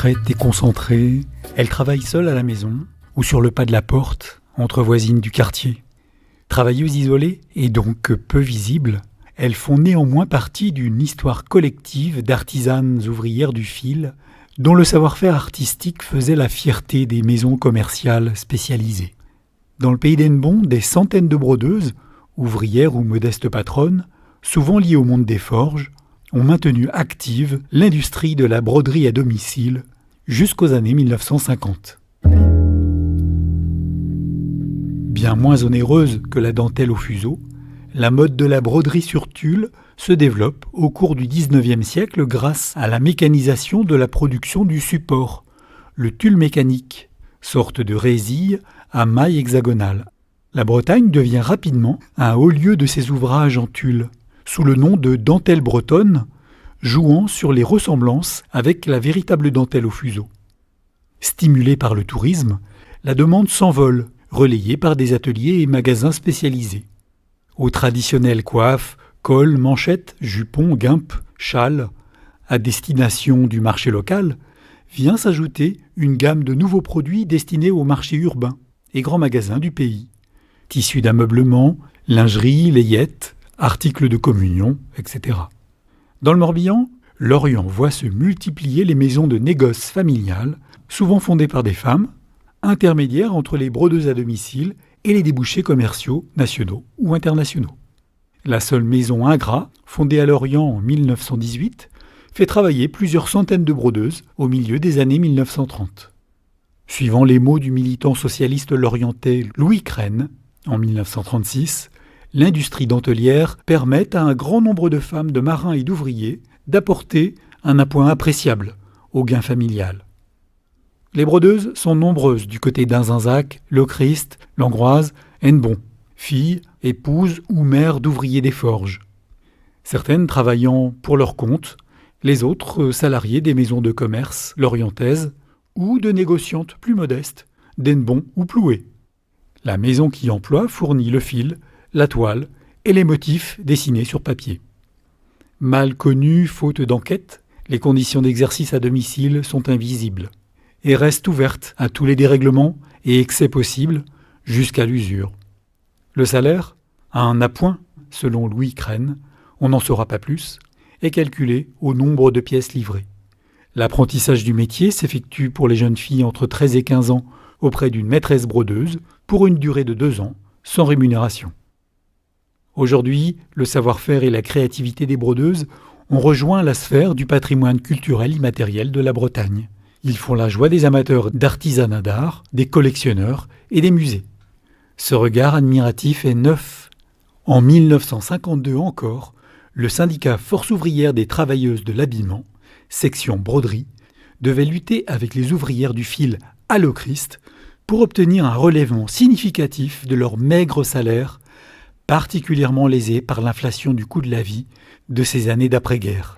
discrète et concentrée, elle travaille seule à la maison ou sur le pas de la porte, entre voisines du quartier. Travailleuses isolées et donc peu visibles, elles font néanmoins partie d'une histoire collective d'artisanes ouvrières du fil dont le savoir-faire artistique faisait la fierté des maisons commerciales spécialisées. Dans le pays d'Hennebont, des centaines de brodeuses, ouvrières ou modestes patronnes, souvent liées au monde des forges, ont maintenu active l'industrie de la broderie à domicile jusqu'aux années 1950. Bien moins onéreuse que la dentelle au fuseau, la mode de la broderie sur tulle se développe au cours du XIXe siècle grâce à la mécanisation de la production du support, le tulle mécanique, sorte de résille à maille hexagonale. La Bretagne devient rapidement un haut lieu de ces ouvrages en tulle, sous le nom de dentelle bretonne, jouant sur les ressemblances avec la véritable dentelle au fuseau. Stimulée par le tourisme, la demande s'envole, relayée par des ateliers et magasins spécialisés. Aux traditionnelles coiffes, cols, manchettes, jupons, guimpes, châles, à destination du marché local, vient s'ajouter une gamme de nouveaux produits destinés au marché urbain et grands magasins du pays. Tissus d'ameublement, lingerie, layettes, articles de communion, etc. Dans le Morbihan, l'Orient voit se multiplier les maisons de négoce familiales, souvent fondées par des femmes, intermédiaires entre les brodeuses à domicile et les débouchés commerciaux nationaux ou internationaux. La seule maison Ingrat, fondée à Lorient en 1918, fait travailler plusieurs centaines de brodeuses au milieu des années 1930. Suivant les mots du militant socialiste lorientais Louis Crène, en 1936, l'industrie dentelière permet à un grand nombre de femmes, de marins et d'ouvriers d'apporter un appoint appréciable au gain familial. Les brodeuses sont nombreuses du côté d'Inzinzac, Le Christ, Langroise, Hennebont, filles, épouses ou mères d'ouvriers des forges. Certaines travaillant pour leur compte, les autres salariées des maisons de commerce lorientaises ou de négociantes plus modestes, d'Hennebont ou Ploué. La maison qui emploie fournit le fil, la toile et les motifs dessinés sur papier. Mal connues faute d'enquête, les conditions d'exercice à domicile sont invisibles et restent ouvertes à tous les dérèglements et excès possibles jusqu'à l'usure. Le salaire, à un appoint, selon Louis Crène, on n'en saura pas plus, est calculé au nombre de pièces livrées. L'apprentissage du métier s'effectue pour les jeunes filles entre 13 et 15 ans auprès d'une maîtresse brodeuse pour une durée de 2 ans, sans rémunération. Aujourd'hui, le savoir-faire et la créativité des brodeuses ont rejoint la sphère du patrimoine culturel immatériel de la Bretagne. Ils font la joie des amateurs d'artisanat d'art, des collectionneurs et des musées. Ce regard admiratif est neuf. En 1952 encore, le syndicat Force ouvrière des travailleuses de l'habillement, section broderie, devait lutter avec les ouvrières du fil à Le Christ pour obtenir un relèvement significatif de leur maigre salaire, particulièrement lésé par l'inflation du coût de la vie de ces années d'après-guerre.